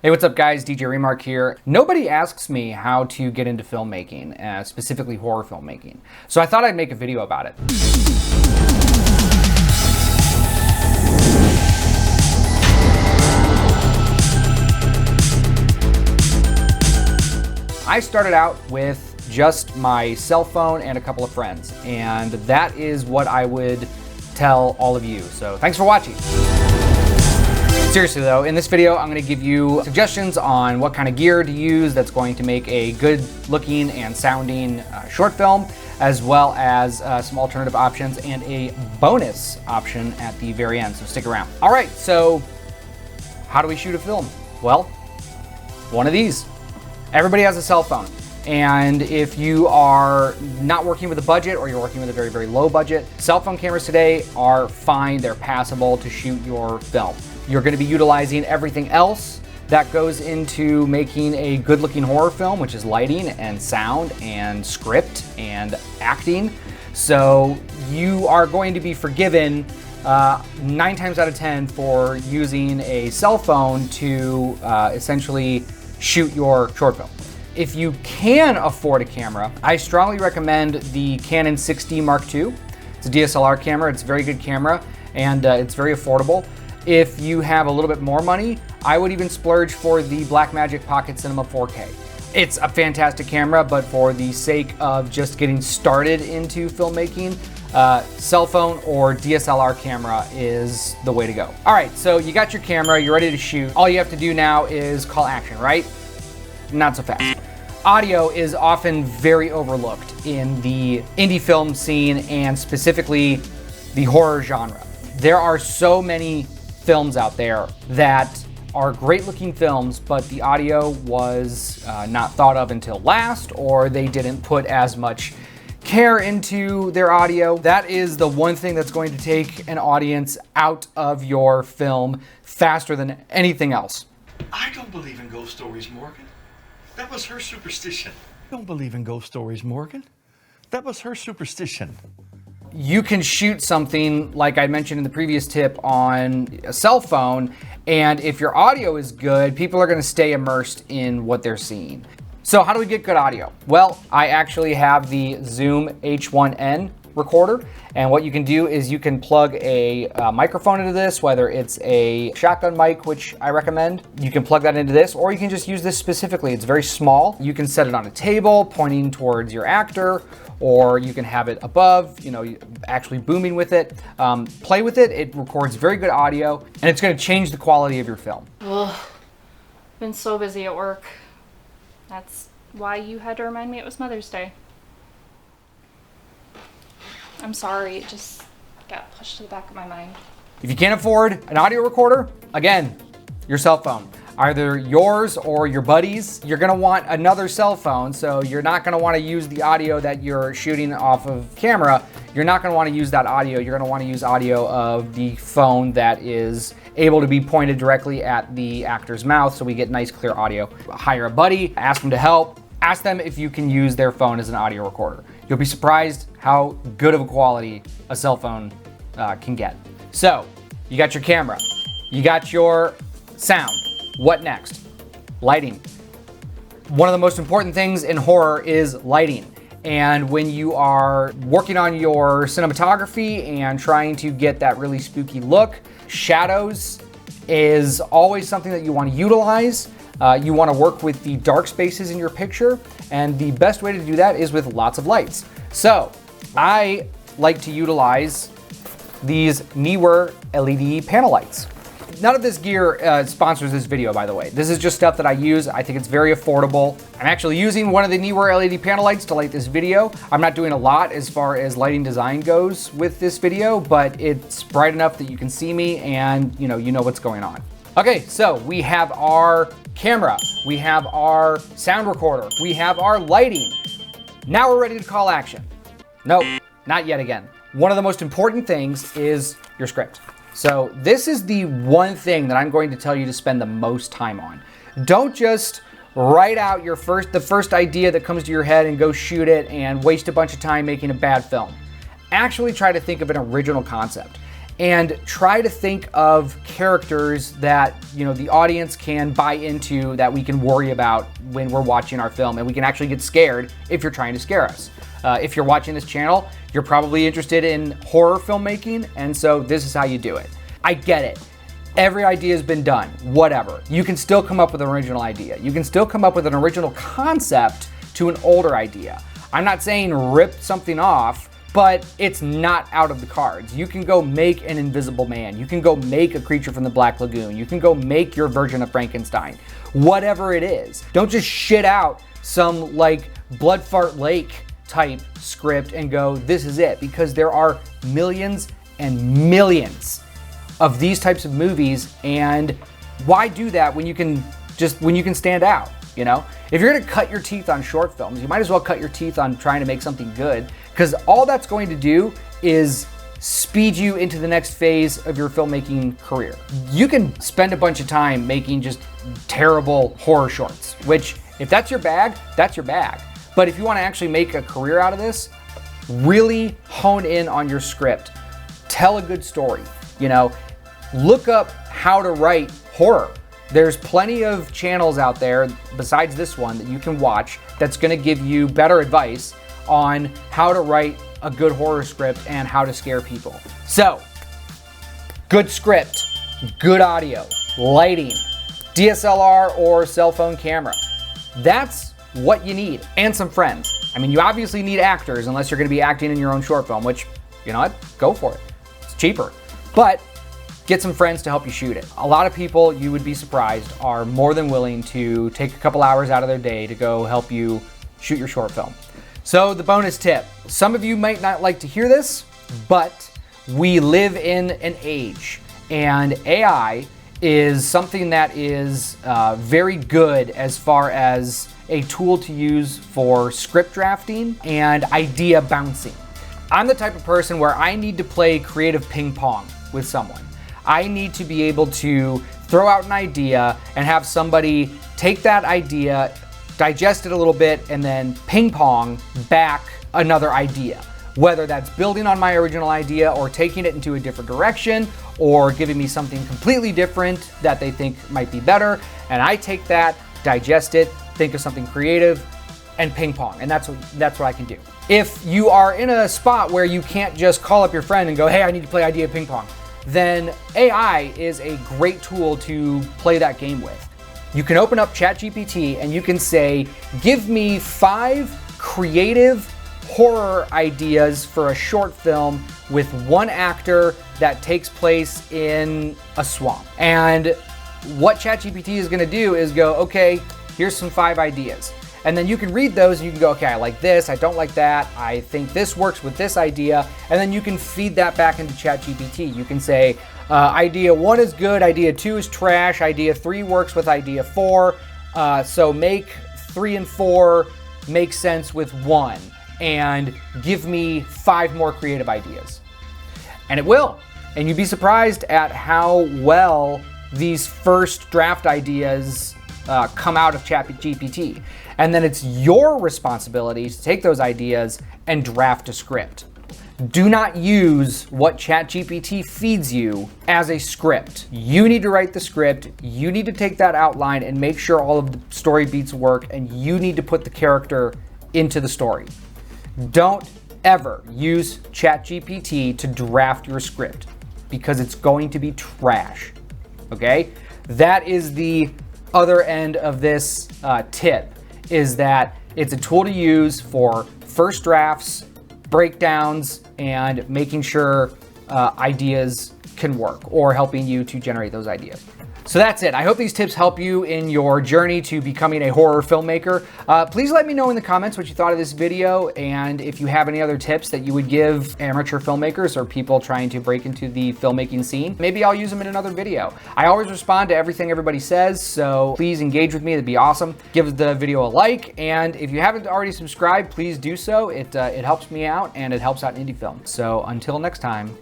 Hey, what's up guys? DJ Remark here. Nobody asks me how to get into filmmaking, specifically horror filmmaking. So I thought I'd make a video about it. I started out with just my cell phone and a couple of friends, and that is what I would tell all of you. So thanks for watching. Seriously though, in this video, I'm going to give you suggestions on what kind of gear to use that's going to make a good looking and sounding short film, as well as some alternative options and a bonus option at the very end, so stick around. All right, so how do we shoot a film? Well, one of these. Everybody has a cell phone. And if you are not working with a budget or you're working with a very, very low budget, cell phone cameras today are fine. They're passable to shoot your film. You're going to be utilizing everything else that goes into making a good looking horror film, which is lighting and sound and script and acting. So you are going to be forgiven 9 times out of 10 for using a cell phone to essentially shoot your short film. If you can afford a camera, I strongly recommend the Canon 6D Mark II. It's a DSLR camera. It's a very good camera, and it's very affordable. If you have a little bit more money, I would even splurge for the Blackmagic Pocket Cinema 4K. It's a fantastic camera, but for the sake of just getting started into filmmaking, cell phone or DSLR camera is the way to go. All right, so you got your camera, you're ready to shoot. All you have to do now is call action, right? Not so fast. Audio is often very overlooked in the indie film scene and specifically the horror genre. There are so many films out there that are great looking films, but the audio was not thought of until last, or they didn't put as much care into their audio. That is the one thing that's going to take an audience out of your film faster than anything else. I don't believe in ghost stories, Morgan. That was her superstition. I don't believe in ghost stories, Morgan. That was her superstition. You can shoot something, like I mentioned in the previous tip, on a cell phone, and if your audio is good, people are going to stay immersed in what they're seeing. So how do we get good audio? Well, I actually have the Zoom H1N recorder, and what you can do is you can plug a microphone into this, whether it's a shotgun mic, which I recommend. You can plug that into this, or you can just use this specifically. It's very small. You can set it on a table pointing towards your actor, or you can have it above, actually booming with it. Play with it. It records very good audio, and it's going to change the quality of your film. Ugh, been so busy at work. That's why you had to remind me it was Mother's Day. I'm sorry, it just got pushed to the back of my mind. If you can't afford an audio recorder, again, your cell phone. Either yours or your buddy's. You're gonna want another cell phone, so you're not gonna wanna use the audio that you're shooting off of camera. You're not gonna wanna use that audio. You're gonna wanna use audio of the phone that is able to be pointed directly at the actor's mouth, so we get nice, clear audio. Hire a buddy, ask them to help. Ask them if you can use their phone as an audio recorder. You'll be surprised how good of a quality a cell phone can get. So, you got your camera, you got your sound. What next? Lighting. One of the most important things in horror is lighting. And when you are working on your cinematography and trying to get that really spooky look, shadows is always something that you want to utilize. You want to work with the dark spaces in your picture, and the best way to do that is with lots of lights. So I like to utilize these Neewer LED panel lights. None of this gear sponsors this video, by the way. This is just stuff that I use. I think it's very affordable. I'm actually using one of the Neewer LED panel lights to light this video. I'm not doing a lot as far as lighting design goes with this video, but it's bright enough that you can see me and you know what's going on. Okay, so we have our camera, we have our sound recorder, we have our lighting. Now we're ready to call action. Nope, not yet again. One of the most important things is your script. So this is the one thing that I'm going to tell you to spend the most time on. Don't just write out the first idea that comes to your head and go shoot it and waste a bunch of time making a bad film. Actually try to think of an original concept. and try to think of characters that, you know, the audience can buy into, that we can worry about when we're watching our film, and we can actually get scared if you're trying to scare us. If you're watching this channel, you're probably interested in horror filmmaking, and so this is how you do it. I get it. Every idea has been done, whatever. You can still come up with an original idea. You can still come up with an original concept to an older idea. I'm not saying rip something off, but it's not out of the cards. You can go make an Invisible Man. You can go make a Creature from the Black Lagoon. You can go make your version of Frankenstein. Whatever it is. Don't just shit out some like Blood Fart Lake type script and go, this is it, because there are millions and millions of these types of movies, and why do that when you can stand out, you know? If you're gonna cut your teeth on short films, you might as well cut your teeth on trying to make something good, because all that's going to do is speed you into the next phase of your filmmaking career. You can spend a bunch of time making just terrible horror shorts, which if that's your bag, that's your bag. But if you wanna actually make a career out of this, really hone in on your script. Tell a good story, you know? Look up how to write horror. There's plenty of channels out there besides this one that you can watch that's gonna give you better advice on how to write a good horror script and how to scare people. So, good script, good audio, lighting, DSLR or cell phone camera. That's what you need, and some friends. I mean, you obviously need actors unless you're gonna be acting in your own short film, which, you know what, go for it. It's cheaper. But get some friends to help you shoot it. A lot of people, you would be surprised, are more than willing to take a couple hours out of their day to go help you shoot your short film. So the bonus tip, some of you might not like to hear this, but we live in an age, and AI is something that is very good as far as a tool to use for script drafting and idea bouncing. I'm the type of person where I need to play creative ping pong with someone. I need to be able to throw out an idea and have somebody take that idea, digest it a little bit, and then ping pong back another idea. Whether that's building on my original idea or taking it into a different direction or giving me something completely different that they think might be better. And I take that, digest it, think of something creative, and ping pong. And that's what I can do. If you are in a spot where you can't just call up your friend and go, hey, I need to play idea ping pong, then AI is a great tool to play that game with. You can open up ChatGPT and you can say, give me 5 creative horror ideas for a short film with one actor that takes place in a swamp. And what ChatGPT is gonna do is go, okay, here's some 5 ideas. And then you can read those and you can go, okay, I like this, I don't like that, I think this works with this idea, and then you can feed that back into ChatGPT. You can say, idea 1 is good, idea 2 is trash, idea 3 works with idea 4, so make 3 and 4 make sense with 1, and give me 5 more creative ideas. And it will. And you'd be surprised at how well these first draft ideas come out of ChatGPT. And then it's your responsibility to take those ideas and draft a script. Do not use what ChatGPT feeds you as a script. You need to write the script, you need to take that outline and make sure all of the story beats work, and you need to put the character into the story. Don't ever use ChatGPT to draft your script, because it's going to be trash, okay? That is the other end of this tip, is that it's a tool to use for first drafts, breakdowns, and making sure ideas can work, or helping you to generate those ideas. So that's it. I hope these tips help you in your journey to becoming a horror filmmaker. Please let me know in the comments what you thought of this video, and if you have any other tips that you would give amateur filmmakers or people trying to break into the filmmaking scene. Maybe I'll use them in another video. I always respond to everything everybody says, so please engage with me. That'd be awesome. Give the video a like, and if you haven't already subscribed, please do so. It helps me out, and it helps out indie film. So until next time,